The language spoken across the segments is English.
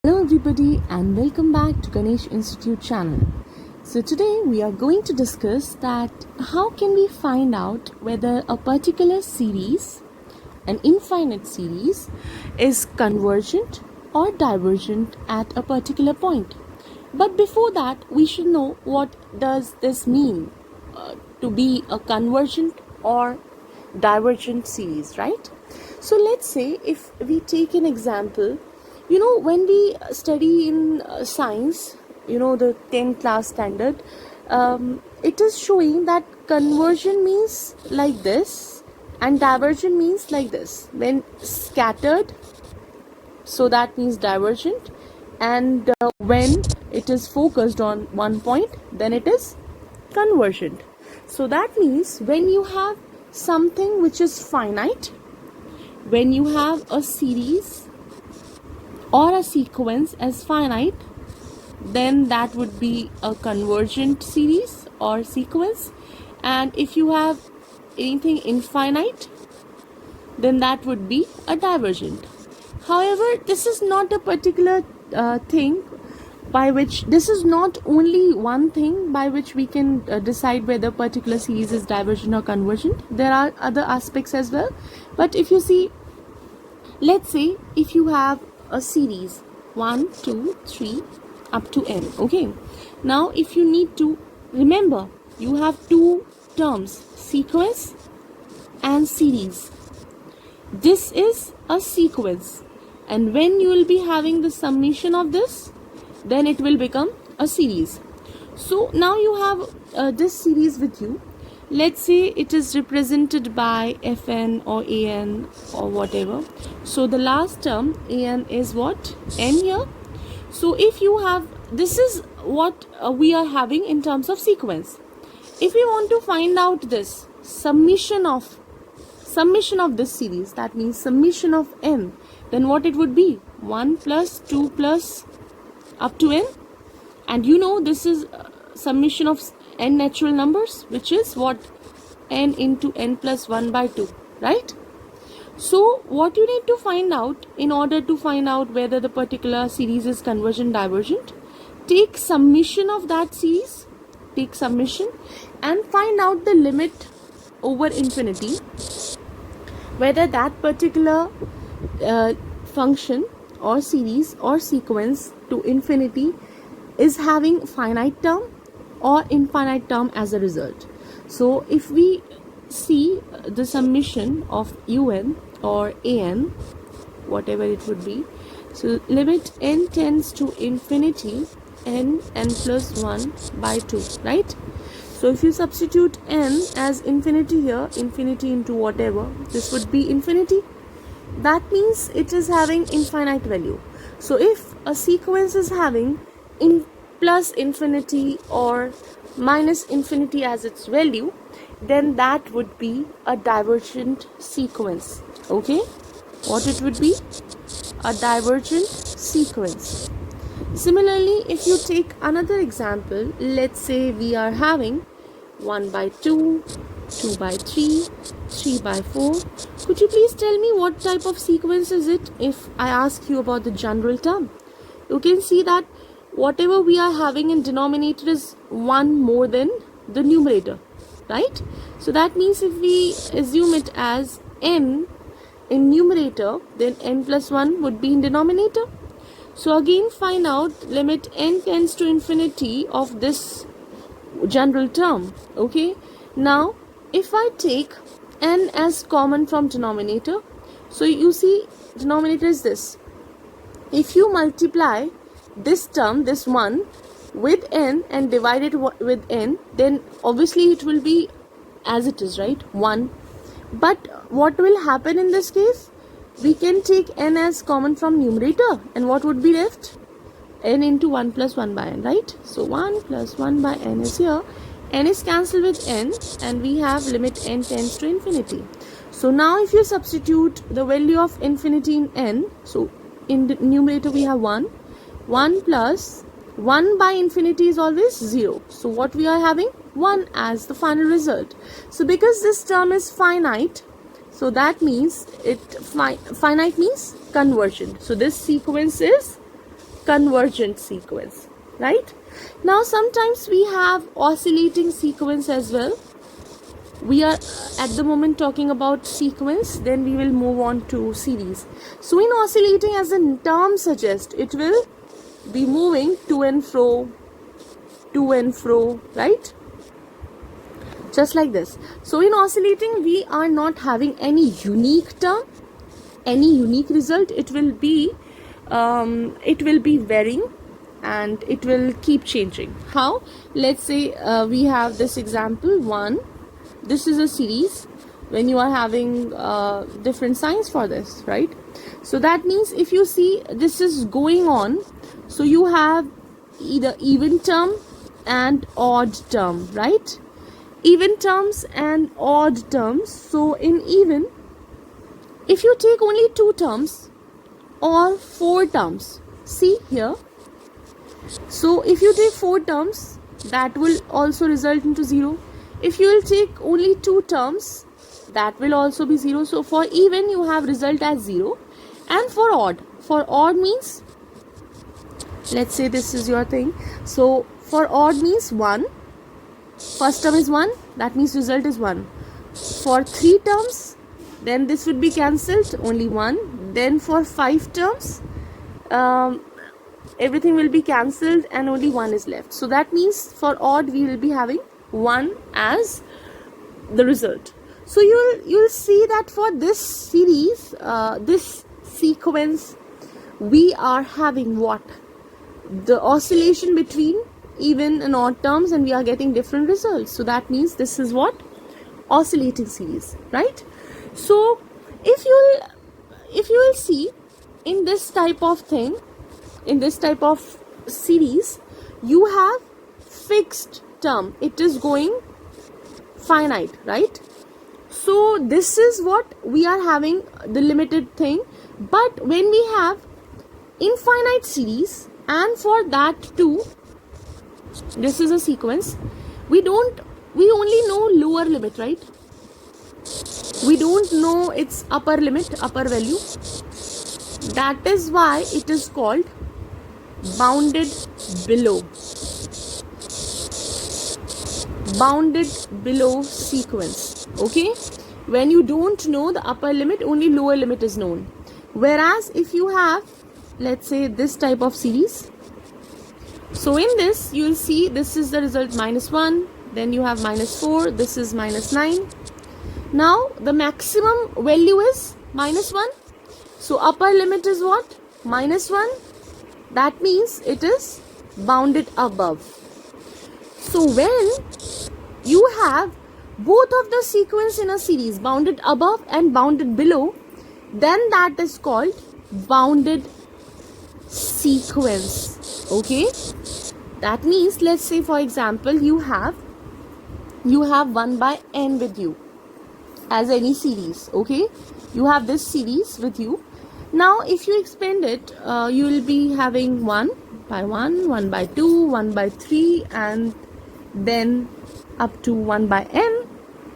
Hello everybody and welcome back to Ganesh Institute channel. So today we are going to discuss that how can we find out whether a particular series, an infinite series, is convergent or divergent at a particular point. But before that we should know what does this mean to be a convergent or divergent series, right? So let's say if we take an example, when we study in science, the 10th class standard, it is showing that conversion means like this and divergent means like this. When scattered, so that means divergent, and when it is focused on one point, then it is convergent. So that means when you have something which is finite, when you have a series or a sequence as finite, then that would be a convergent series or sequence. And if you have anything infinite, then that would be a divergent. However, this is not a particular thing by which, this is not only one thing by which we can decide whether a particular series is divergent or convergent. There are other aspects as well. But if you see, let's say if you have a series 1, 2, 3 up to n. Okay, now if you need to remember, you have two terms, sequence and series. This is a sequence, and when you will be having the summation of this, then it will become a series. So now you have this series with you. Let's say it is represented by fn or an or whatever. So the last term an is what? N here. So if you have, this is what we are having in terms of sequence. If we want to find out this summation of this series, that means summation of n, then what it would be? 1 plus 2 plus up to n. And this is summation of n natural numbers, which is what? N into n plus 1 by 2, right? So what you need to find out in order to find out whether the particular series is convergent, divergent, take summation of that series, take summation and find out the limit over infinity, whether that particular function or series or sequence to infinity is having finite term or infinite term as a result. So if we see the summation of un or an, whatever it would be, so limit n tends to infinity n plus 1 by 2, right? So if you substitute n as infinity here, infinity into whatever, this would be infinity. That means it is having infinite value. So if a sequence is having plus infinity or minus infinity as its value, then that would be a divergent sequence. Okay, what it would be? A divergent sequence. Similarly, if you take another example, let's say we are having 1 by 2, 2 by 3, 3 by 4. Could you please tell me what type of sequence is it if I ask you about the general term? You can see that whatever we are having in denominator is 1 more than the numerator, right? So that means if we assume it as n in numerator, then n plus 1 would be in denominator. So again, find out limit n tends to infinity of this general term. Okay, now if I take n as common from denominator, so you see denominator is this. If you multiply this term, this 1, with n and divide it with n, then obviously it will be as it is, right? 1. But what will happen in this case? We can take n as common from numerator, and what would be left? N into 1 plus 1 by n, right? So 1 plus 1 by n is here. N is cancelled with n, and we have limit n tends to infinity. So now if you substitute the value of infinity in n, so in the numerator we have 1 plus 1 by infinity is always 0. So what we are having? 1 as the final result. So because this term is finite, so that means finite means convergent. So this sequence is convergent sequence, right? Now sometimes we have oscillating sequence as well. We are at the moment talking about sequence, then we will move on to series. So in oscillating, as the term suggests, it will be moving to and fro, right? Just like this. So in oscillating, we are not having any unique term, any unique result. It will be varying, and it will keep changing. How? Let's say we have this example 1. This is a series when you are having different signs for this, right? So that means if you see this is going on, so you have either even term and odd term, right? Even terms and odd terms. So in even, if you take only 2 terms or 4 terms, see here. So if you take 4 terms, that will also result into 0. If you will take only 2 terms, that will also be 0. So for even, you have result as 0. And for odd means, let's say this is your thing. So for odd means 1. First term is 1, that means result is 1. For 3 terms, then this would be cancelled, only 1. Then for 5 terms, everything will be cancelled and only 1 is left. So that means for odd, we will be having 1 as the result. So you'll see that for this series, this sequence, we are having what? The oscillation between even and odd terms, and we are getting different results. So that means this is what? Oscillating series, right? So if you will see in this type of thing, in this type of series, you have fixed term. It is going finite, right? So this is what we are having, the limited thing. But when we have infinite series, and for that too, this is a sequence, we only know lower limit, right? We don't know its upper limit, upper value. That is why it is called bounded below sequence. Okay, when you don't know the upper limit, only lower limit is known. Whereas if you have, let's say, this type of series, so in this you will see this is the result -1, then you have -4, this is -9. Now the maximum value is -1. So upper limit is what? -1. That means it is bounded above. So when you have both of the sequence in a series, bounded above and bounded below, then that is called bounded sequence. Okay, that means, let's say for example, you have 1 by n with you as any series. Okay, you have this series with you. Now if you expand it, you will be having 1 by 1, 1 by 2, 1 by 3, and then up to 1 by n.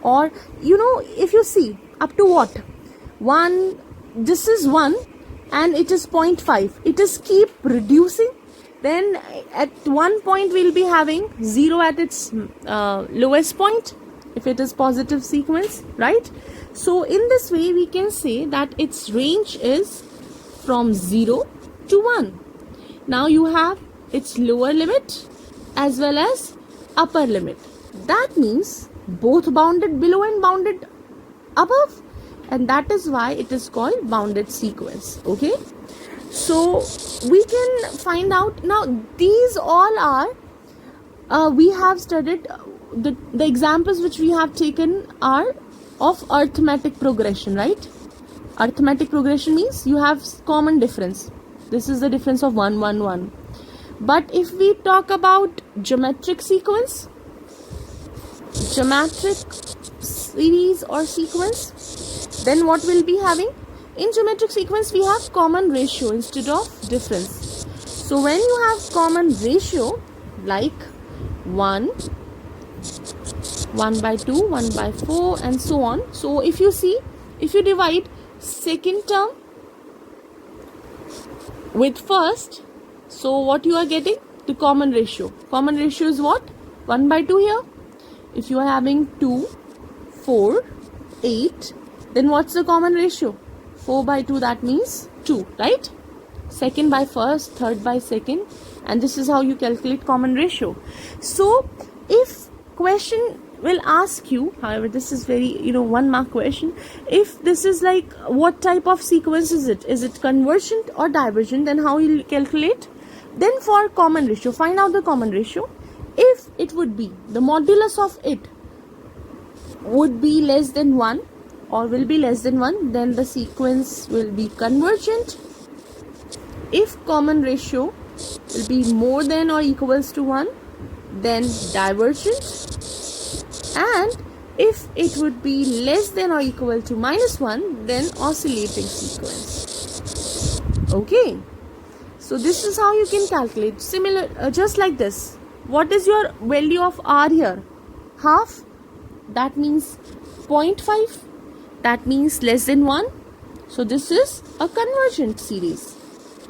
Or if you see up to what? 1, this is 1 and it is 0.5. It is keep reducing. Then at one point we'll be having 0 at its lowest point, if it is positive sequence, right? So in this way we can say that its range is from 0 to 1. Now you have its lower limit as well as upper limit. That means both bounded below and bounded above, and that is why it is called bounded sequence. Okay, so we can find out now. These all are we have studied the examples which we have taken are of arithmetic progression, right? Arithmetic progression means you have common difference. This is the difference of 1, 1, 1. But if we talk about geometric sequence, geometric series or sequence, then what we'll be having? In geometric sequence we have common ratio instead of difference. So when you have common ratio like 1, 1 by 2, 1 by 4 and so on. So if you see, if you divide second term with first, So what you are getting? The common ratio. Common ratio is what? 1 by 2 here. If you are having 2, 4, 8, then what's the common ratio? 4 by 2, that means 2, right? Second by first, third by second, and this is how you calculate common ratio. So if question will ask you, however, this is very 1 mark question, if this is like what type of sequence is it convergent or divergent, then how you calculate? Then for common ratio, find out the common ratio. If it would be the modulus of it would be less than 1 or will be less than 1, then the sequence will be convergent. If common ratio will be more than or equals to 1, then divergent. And if it would be less than or equal to -1, then oscillating sequence. Okay. So this is how you can calculate. Similar, just like this. What is your value of R here? Half. That means 0.5. That means less than 1. So this is a convergent series.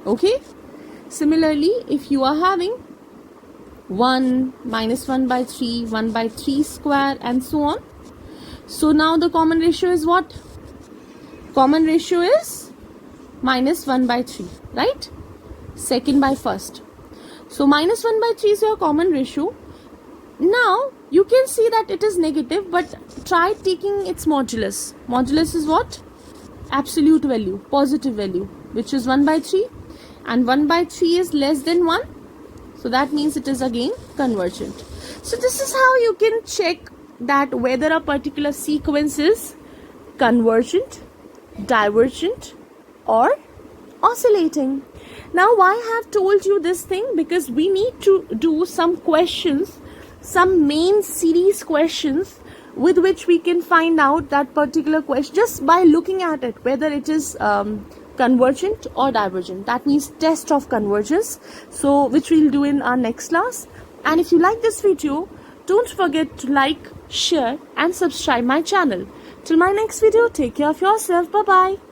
Okay. Similarly, if you are having 1, -1 by 3, 1 by 3 square, and so on. So now the common ratio is what? Common ratio is -1 by 3, right? Second by first. So -1 by 3 is your common ratio. Now you can see that it is negative, but try taking its modulus. Modulus is what? Absolute value, positive value, which is 1 by 3, and 1 by 3 is less than 1. So that means it is again convergent. So this is how you can check that whether a particular sequence is convergent, divergent, or oscillating. Now why I have told you this thing? Because we need to do some questions, some main series questions with which we can find out that particular question just by looking at it, whether it is convergent or divergent. That means test of convergence, so which we'll do in our next class. And if you like this video, don't forget to like, share and subscribe my channel. Till my next video, take care of yourself. Bye bye.